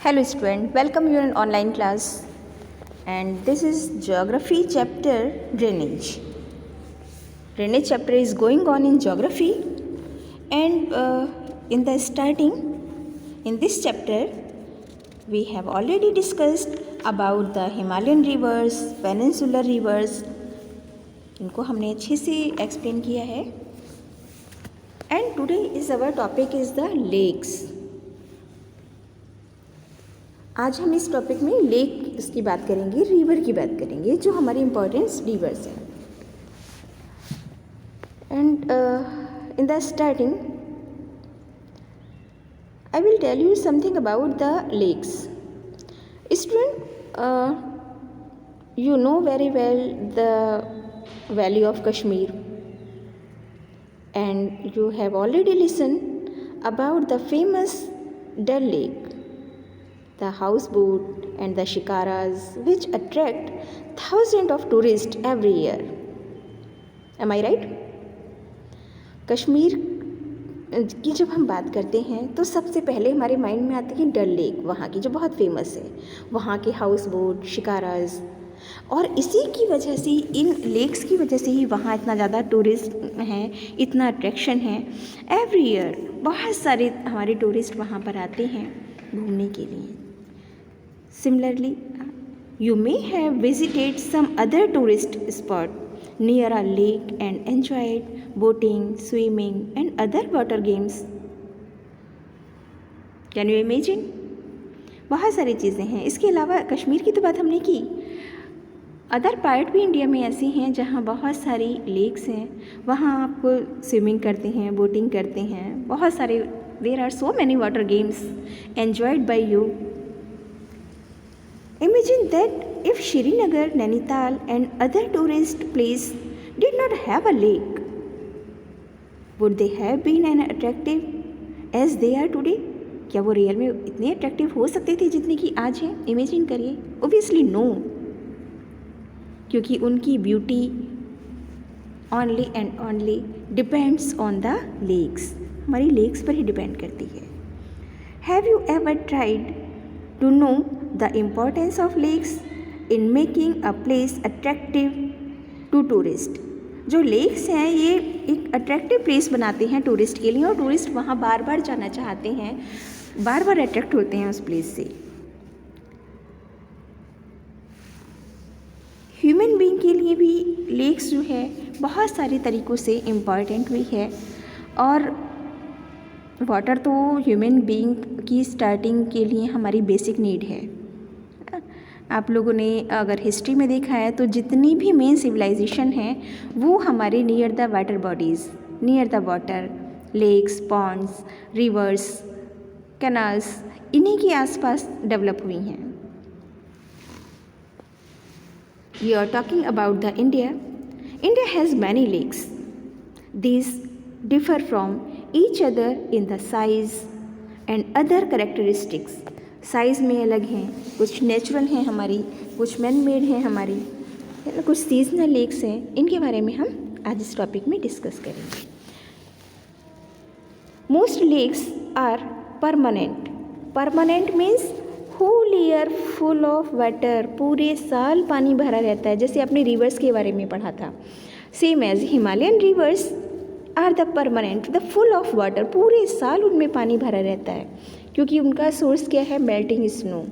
Hello student, welcome you in online class and this is geography chapter drainage. Drainage chapter is going on in geography and in the starting in this chapter we have already discussed about the Himalayan rivers, peninsular rivers. इनको हमने अच्छे से explain किया है and today is our topic is the lakes. आज हम इस topic में लेक की बात करेंगे, रिवर की बात करेंगे जो हमारे इम्पोर्टेंट रिवर्स हैं. And in the starting I will tell you something about the lakes. Student, you know very well the valley of Kashmir and you have already listened about the famous Dal Lake, the houseboat and the shikaras which attract thousands of tourists every year. Am I right? Kashmir की जब हम बात करते हैं तो सबसे पहले हमारे माइंड में आती है डल लेक, वहाँ की जो बहुत फेमस है, वहाँ के हाउस बोट शिकाराज. और इसी की वजह से, इन लेक्स की वजह से ही वहाँ इतना ज़्यादा टूरिस्ट हैं, इतना अट्रैक्शन है. एवरी ईयर बहुत सारे हमारे टूरिस्ट वहाँ पर आते हैं घूमने के लिए. Similarly, you may have visited some other tourist spot near a lake and enjoyed boating, swimming and other water games. Can you imagine? बहुत सारी चीज़ें हैं. इसके अलावा कश्मीर की तो बात हमने की, अदर पार्ट भी इंडिया में ऐसे हैं जहाँ बहुत सारी लेक्स हैं, वहाँ आप स्विमिंग करते हैं, बोटिंग करते हैं, बहुत सारे there are so many water games enjoyed by you. Imagine that if Srinagar, Nainital and other tourist places did not have a lake, would they have been as attractive as they are today? क्या वो real में इतने attractive हो सकते थे जितने कि आज हैं? इमेजिन करिए. ओबियसली नो, क्योंकि उनकी beauty only and only depends on the lakes, हमारी लेक्स पर ही डिपेंड करती है. Have you ever tried to know the importance of lakes in making a place attractive to tourist? जो लेक्स हैं ये एक अट्रैक्टिव प्लेस बनाते हैं टूरिस्ट के लिए और टूरिस्ट वहाँ बार बार जाना चाहते हैं, बार बार अट्रैक्ट होते हैं उस प्लेस से. ह्यूमन बीइंग के लिए भी लेक्स जो है बहुत सारे तरीक़ों से इम्पॉर्टेंट हुई है. और वाटर तो ह्यूमन बीइंग की स्टार्टिंग के लिए हमारी बेसिक नीड है. आप लोगों ने अगर हिस्ट्री में देखा है तो जितनी भी मेन सिविलाइजेशन हैं वो हमारे near the water bodies, near the water, lakes, ponds, rivers, canals, इन्हीं के आसपास डेवलप हुई हैं. We are talking about the India. India has many lakes. These differ from each other in the size and other characteristics. Size में अलग हैं, कुछ natural हैं हमारी, कुछ मैन मेड हैं हमारी, कुछ सीजनल लेक्स हैं. इनके बारे में हम आज इस टॉपिक में डिस्कस करेंगे. Most lakes are permanent. Permanent means whole year full of water, पूरे साल पानी भरा रहता है. जैसे आपने रिवर्स के बारे में पढ़ा था, same as Himalayan rivers are the permanent, the full of water, पूरे साल उनमें पानी भरा रहता है क्योंकि उनका सोर्स क्या है? Melting snow.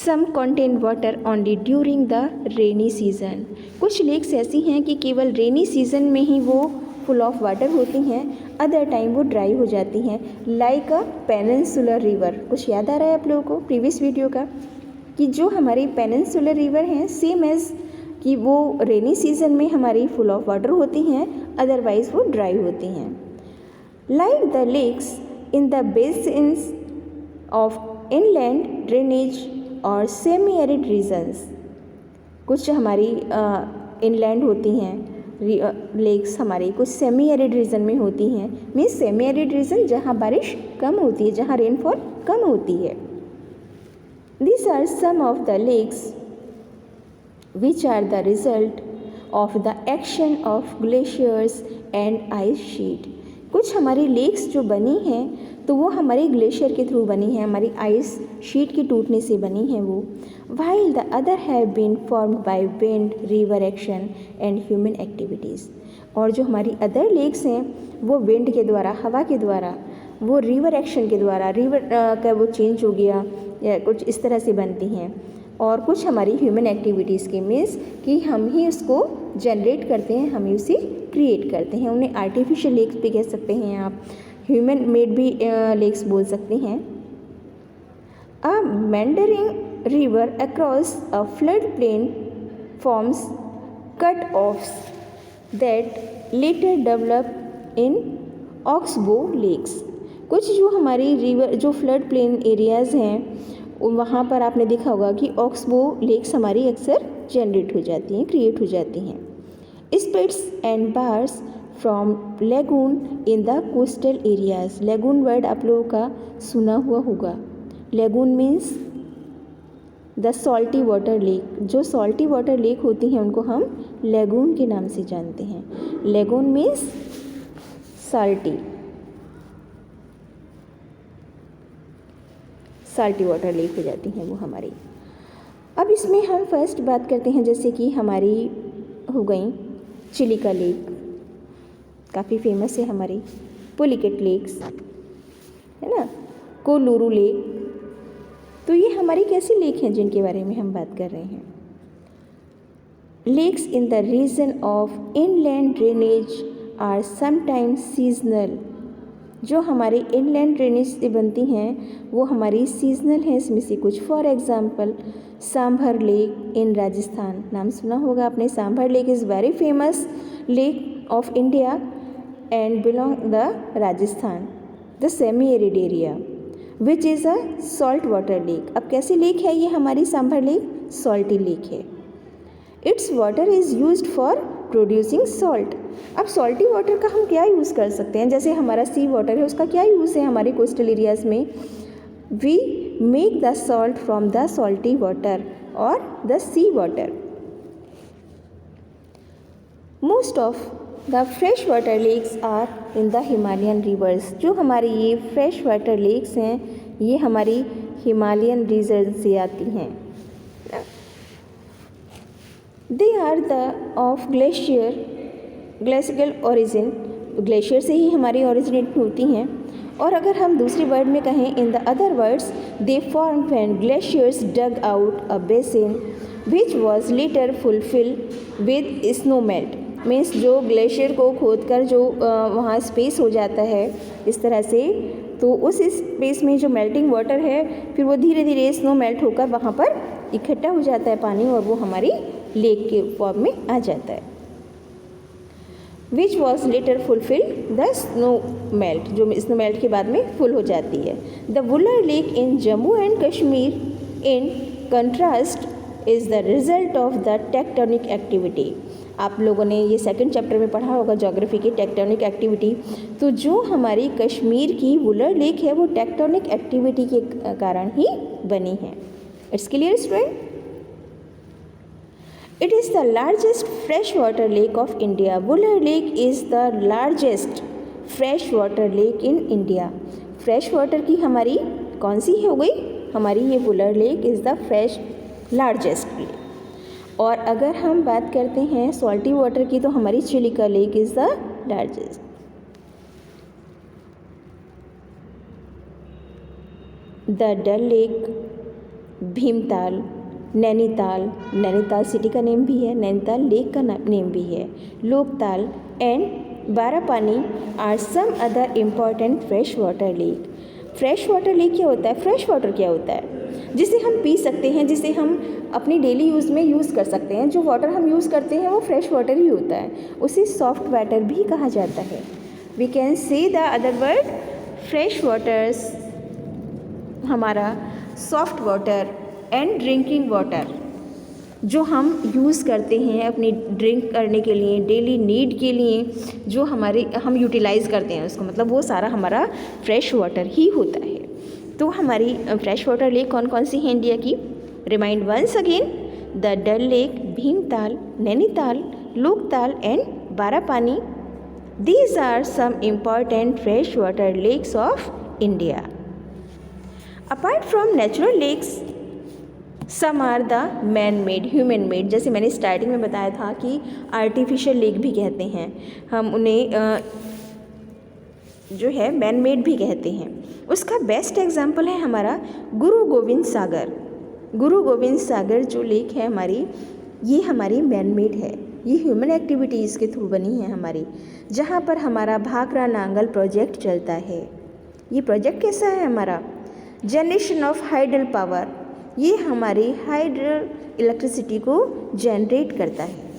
Some contain water only during the rainy season. कुछ लेक्स ऐसी हैं कि केवल रेनी सीजन में ही वो फुल ऑफ वाटर होती हैं, अदर टाइम वो ड्राई हो जाती हैं. लाइक अ पेनिनसुलर रिवर. कुछ याद आ रहा है आप लोगों को प्रीवियस वीडियो का कि जो हमारी पेनिनसुलर रिवर हैं सेम एज कि वो रेनी सीजन में हमारी फुल ऑफ वाटर होती हैं, अदरवाइज़ वो ड्राई होती हैं. Like the lakes in the basins of inland drainage और सेमी एरिड रीजन्स. कुछ हमारी इनलैंड होती हैं लेक्स, हमारी कुछ सेमी एरिड रीजन में होती हैं. मीन्स सेमी एरिड रीजन जहाँ बारिश कम होती है, जहाँ रेनफॉल कम होती है. These are some of the lakes which are the result of the action of glaciers and ice sheet. कुछ हमारी लेक्स जो बनी हैं तो वो हमारे ग्लेशियर के थ्रू बनी है, हमारी आइस शीट के टूटने से बनी है वो। While the other have been formed by wind, river action and human activities. और जो हमारी अदर लेक्स हैं वो विंड के द्वारा, हवा के द्वारा, वो रिवर एक्शन के द्वारा, रिवर का वो चेंज हो गया या कुछ इस तरह से बनती हैं। और कुछ हमारी ह्यूमन एक्टिविटीज़ के मीन्स कि हम ही उसको जनरेट करते हैं, हम ही उसे क्रिएट करते हैं। उन्हें आर्टिफिशियल लेक्स भी कह सकते हैं आप, ह्यूमन मेड भी लेक्स बोल सकते हैं। A meandering river across a flood plain forms cut offs that later develop in oxbow lakes. कुछ जो हमारी रिवर, जो फ्लड प्लेन एरियाज़ हैं, वहाँ पर आपने देखा होगा कि ऑक्सबो लेक्स हमारी अक्सर जनरेट हो जाती हैं, क्रिएट हो जाती हैं। Spits and bars from lagoon in the coastal areas. Lagoon word आप लोगों का सुना हुआ होगा। Lagoon means the salty water lake. जो सॉल्टी वाटर लेक होती हैं उनको हम लेगून के नाम से जानते हैं। Lagoon means salty water lake हो जाती हैं वो हमारी। अब इसमें हम फर्स्ट बात करते हैं, जैसे कि हमारी हो गई चिलिका लेक, काफ़ी फेमस है हमारी, पुलिकेट लेक्स है ना, कोलूरू लेक। तो ये हमारी कैसी लेक हैं जिनके बारे में हम बात कर रहे हैं। Lakes in the region of inland drainage are sometimes seasonal. जो हमारे इनलैंड ड्रेनेज से बनती हैं वो हमारी सीजनल हैं। इसमें से कुछ for example sambar lake in Rajasthan, नाम सुना होगा आपने। Sambar lake is very famous lake of India and belong the Rajasthan, the semi arid area which is a salt water lake. अब कैसी लेक है ये हमारी सांभर लेक? सॉल्टी लेक है। It's water is used for producing salt. अब salty water का हम क्या यूज़ कर सकते हैं? जैसे हमारा सी वाटर है, उसका क्या यूज़ है हमारे कोस्टल एरियाज़ में? We make the salt from the salty water और the sea water. Most of the fresh water lakes are in the Himalayan rivers. जो हमारी ये फ्रेश वाटर लेक्स हैं ये हमारी हिमालयन रीजन से आती हैं। They are the of glacial origin. Glacier से ही हमारी ओरिजिनेट होती हैं। और अगर हम दूसरे वर्ड में कहें, in the other words, they form when glaciers dug out a basin which was later fulfil with snow melt. Means जो ग्लेशियर को खोदकर जो वहाँ स्पेस हो जाता है इस तरह से, तो उस स्पेस में जो मेल्टिंग वाटर है फिर वो धीरे धीरे स्नो मेल्ट होकर वहाँ पर इकट्ठा हो जाता है पानी, और वो हमारी लेक के फॉर्म में आ जाता है। विच was later fulfil the snow melt, जो स्नो मेल्ट के बाद में फुल हो जाती है। The Wular lake in Jammu and Kashmir in contrast is the result of the tectonic activity. आप लोगों ने ये सेकंड चैप्टर में पढ़ा होगा ज्योग्राफी की, टेक्टोनिक एक्टिविटी। तो जो हमारी कश्मीर की वुलर लेक है वो टेक्टोनिक एक्टिविटी के कारण ही बनी है। It's clear student? It is the largest freshwater lake of India. Wular Lake is the largest freshwater lake in India. Freshwater की हमारी कौन सी हो गई? हमारी ये Wular lake is the fresh largest lake. और अगर हम बात करते हैं सॉल्टी वाटर की तो हमारी Chilika lake is the largest. The Dal lake, Bhimtal, Nainital city का नेम भी है, नैनीताल लेक का नेम भी है, Loktal and Barapani are some other important fresh water lake. Fresh water lake क्या होता है? फ्रेश वाटर क्या होता है? जिसे हम पी सकते हैं, जिसे हम अपनी डेली यूज़ में यूज़ कर सकते हैं। जो वाटर हम यूज़ करते हैं वो फ्रेश वाटर ही होता है, उसे सॉफ्ट वाटर भी कहा जाता है। We can say the other word fresh waters, हमारा soft water and drinking water, जो हम यूज़ करते हैं अपनी ड्रिंक करने के लिए, डेली नीड के लिए, जो हम यूटिलाइज़ करते हैं उसको, मतलब वो सारा हमारा फ्रेश वाटर ही होता है। तो हमारी फ्रेश वाटर लेक कौन कौन सी हैं इंडिया की? Remind once again, the Dal lake, Bhimtal, Nainital, Loktal and Barapani. These are some important freshwater lakes of India. Apart from natural lakes, some are the man made, human made. जैसे मैंने स्टार्टिंग में बताया था कि आर्टिफिशियल लेक भी कहते हैं हम उन्हें, जो है मैन मेड भी कहते हैं. उसका बेस्ट एग्जांपल है हमारा गुरु गोविंद सागर. गुरु गोविंद सागर जो लेक है हमारी, ये हमारी मैन मेड है. ये ह्यूमन एक्टिविटीज़ के थ्रू बनी है हमारी, जहाँ पर हमारा भाखड़ा नांगल प्रोजेक्ट चलता है. ये प्रोजेक्ट कैसा है हमारा? Generation of hydel power. ये हमारी हाइड्रल इलेक्ट्रिसिटी को जनरेट करता है.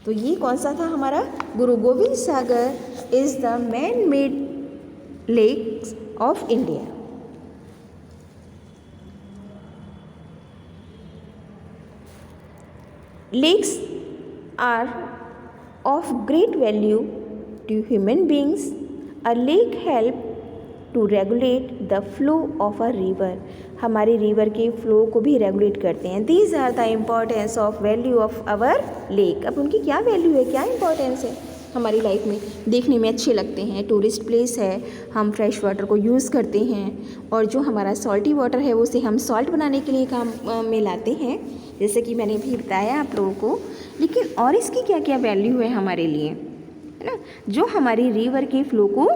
तो ये कौन सा था हमारा? Guru Gobind Sagar is the man made lakes of India. Lakes are of great value to human beings. A lake help to regulate the flow of a river. हमारी रिवर के फ्लो को भी रेगुलेट करते हैं. These are the importance of value of our lake. अब उनकी क्या value है, क्या इंपॉर्टेंस है हमारी लाइफ में? देखने में अच्छे लगते हैं, टूरिस्ट प्लेस है, हम फ्रेश वाटर को यूज़ करते हैं, और जो हमारा सॉल्टी वाटर है उसे हम सॉल्ट बनाने के लिए काम में लाते हैं, जैसे कि मैंने भी बताया आप लोगों को. लेकिन और इसकी क्या क्या वैल्यू है हमारे लिए, है ना, जो हमारी रिवर के फ्लो को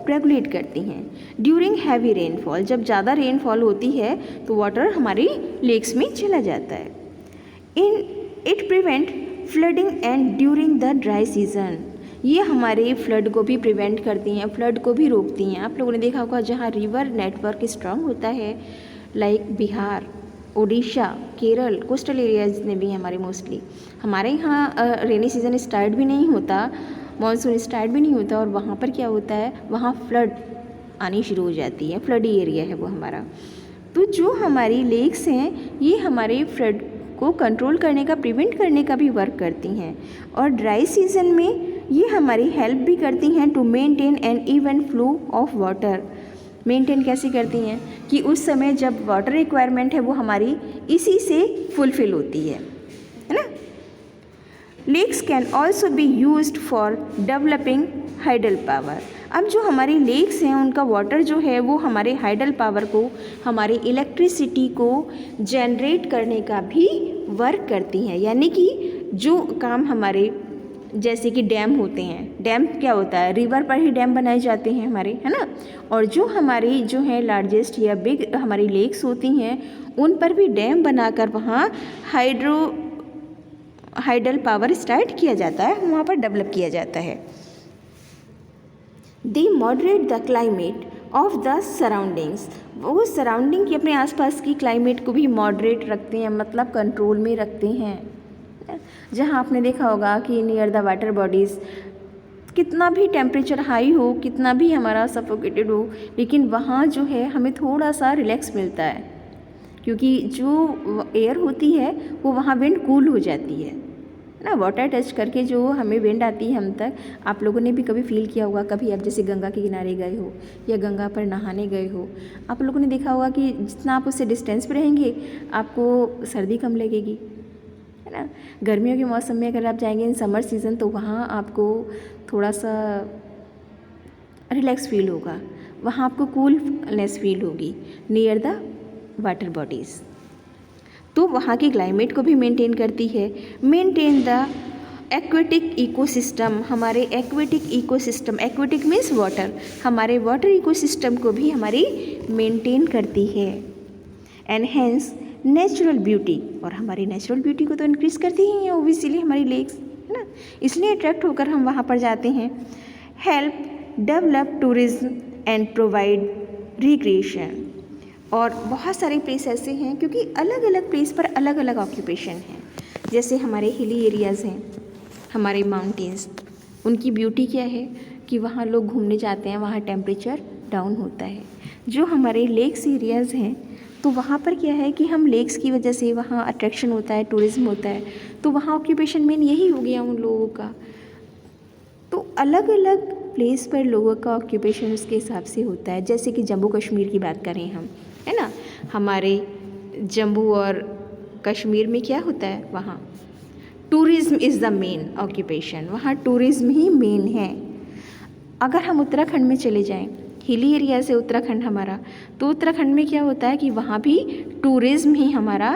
रेगुलेट करती हैं. ड्यूरिंग हैवी रेनफॉल, जब ज़्यादा रेनफॉल होती है तो वाटर हमारी लेक्स में चला जाता है. It prevent flooding and during the dry season. ये हमारे फ्लड को भी प्रिवेंट करती हैं, फ्लड को भी रोकती हैं. आप लोगों ने देखा होगा जहाँ रिवर नेटवर्क स्ट्रांग होता है, like Bihar, Orissa, Kerala, coastal areas में भी हमारे मोस्टली. हमारे यहाँ रेनी सीज़न स्टार्ट भी नहीं होता, मानसून स्टार्ट भी नहीं होता, और वहाँ पर क्या होता है, वहाँ फ्लड आनी शुरू हो जाती है. फ्लडी एरिया है वो हमारा. तो जो हमारी लेक्स हैं ये हमारे फ्लड को कंट्रोल करने का, प्रिवेंट करने का भी वर्क करती हैं. और ड्राई सीजन में ये हमारी हेल्प भी करती हैं to maintain an even flow of water. Maintain कैसे करती हैं कि उस समय जब वाटर रिक्वायरमेंट है वो हमारी इसी से फुलफिल होती है ना. Lakes can also be used for developing hydel power. अब जो हमारी लेक्स हैं उनका वाटर जो है वो हमारे हाइडल पावर को, हमारी इलेक्ट्रिसिटी को जनरेट करने का भी वर्क करती हैं. यानी कि जो काम हमारे, जैसे कि डैम होते हैं, डैम क्या होता है, रिवर पर ही डैम बनाए जाते हैं हमारे, है ना. और जो हमारी जो है लार्जेस्ट या बिग हमारी लेक्स होती हैं उन पर भी डैम बनाकर वहाँ हाइडल पावर स्टार्ट किया जाता है, वहाँ पर डेवलप किया जाता है. They moderate the climate of the surroundings. वो सराउंडिंग की, अपने आसपास की क्लाइमेट को भी मॉडरेट रखते हैं, मतलब कंट्रोल में रखते हैं. जहाँ आपने देखा होगा कि नियर द वाटर बॉडीज़ कितना भी टेम्परेचर हाई हो, कितना भी हमारा सफोकेटेड हो, लेकिन वहाँ जो है हमें थोड़ा सा रिलैक्स मिलता है, क्योंकि जो एयर होती है वो वहाँ विंड कूल हो जाती है ना. वाटर टच करके जो हमें विंड आती है हम तक, आप लोगों ने भी कभी फील किया होगा. कभी आप जैसे गंगा के किनारे गए हो या गंगा पर नहाने गए हो, आप लोगों ने देखा होगा कि जितना आप उससे डिस्टेंस पर रहेंगे आपको सर्दी कम लगेगी, है ना. गर्मियों के मौसम में अगर आप जाएंगे इन समर सीज़न तो वहाँ आपको थोड़ा सा रिलैक्स फील होगा, वहाँ आपको कूलनेस फील होगी नियर द वाटर बॉडीज़. तो वहाँ की क्लाइमेट को भी मेंटेन करती है. Maintain the aquatic ecosystem. हमारे aquatic ecosystem, aquatic means water, हमारे वाटर इकोसिस्टम को भी हमारी मेंटेन करती है. Enhance natural beauty. और हमारी नेचुरल ब्यूटी को तो इंक्रीज़ करती ही है ओबियसली हमारी लेक्स, है ना, इसलिए अट्रैक्ट होकर हम वहाँ पर जाते हैं. Help develop tourism and provide recreation. और बहुत सारे प्लेस ऐसे हैं, क्योंकि अलग अलग प्लेस पर अलग अलग ऑक्यूपेशन हैं. जैसे हमारे हिली एरियाज़ हैं, हमारे माउंटेन्स, उनकी ब्यूटी क्या है कि वहाँ लोग घूमने जाते हैं, वहाँ टेम्परेचर डाउन होता है. जो हमारे लेक्स एरियाज़ हैं तो वहाँ पर क्या है कि हम लेक्स की वजह से वहाँ अट्रैक्शन होता है, टूरिज़्म होता है, तो वहाँ ऑक्यूपेशन मेन यही हो गया उन लोगों का. तो अलग अलग प्लेस पर लोगों का ऑक्यूपेशन उसके हिसाब से होता है. जैसे कि जम्मू कश्मीर की बात करें हम, है ना, हमारे जम्मू और कश्मीर में क्या होता है, वहाँ tourism is the main occupation, वहाँ टूरिज़्म ही मेन है. अगर हम उत्तराखंड में चले जाएं हिली एरिया से उत्तराखंड हमारा, तो उत्तराखंड में क्या होता है कि वहाँ भी टूरिज़्म ही हमारा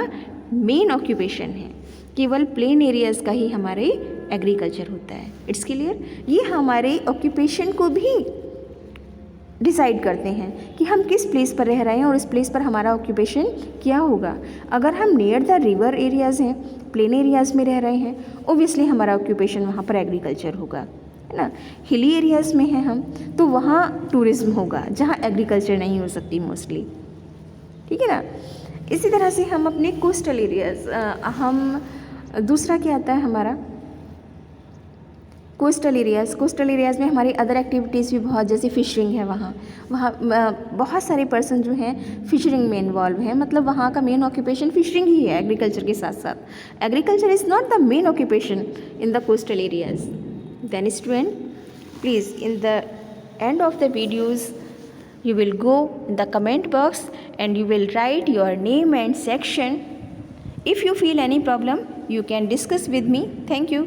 मेन ऑक्यूपेशन है, केवल प्लेन एरियाज़ का ही हमारे एग्रीकल्चर होता है। It's clear. ये हमारे ऑक्यूपेशन को भी डिसाइड करते हैं कि हम किस प्लेस पर रह रहे हैं और उस प्लेस पर हमारा ऑक्यूपेशन क्या होगा। अगर हम नियर द रिवर एरियाज़ हैं, प्लेन एरियाज़ में रह रहे हैं, ओबियसली हमारा ऑक्यूपेशन वहाँ पर एग्रीकल्चर होगा, है ना। हिली एरियाज़ में हैं हम, तो वहाँ टूरिज़्म होगा, जहाँ एग्रीकल्चर नहीं हो सकती मोस्टली, ठीक है ना। इसी तरह से हम अपने कोस्टल एरियाज़, हम दूसरा क्या आता है हमारा कोस्टल एरियाज़ में हमारी अदर एक्टिविटीज़ भी बहुत, जैसे फ़िशरिंग है, वहाँ बहुत सारे पर्सन जो हैं फ़िशरिंग में इन्वॉल्व हैं, मतलब वहाँ का मेन ऑक्यूपेशन फ़िशरिंग ही है एग्रीकल्चर के साथ साथ। Agriculture is not the main occupation in the coastal areas. Then student, please in the end of the videos you will go in the comment box and you will write your name and section. If you feel any problem, you can discuss with me. Thank you.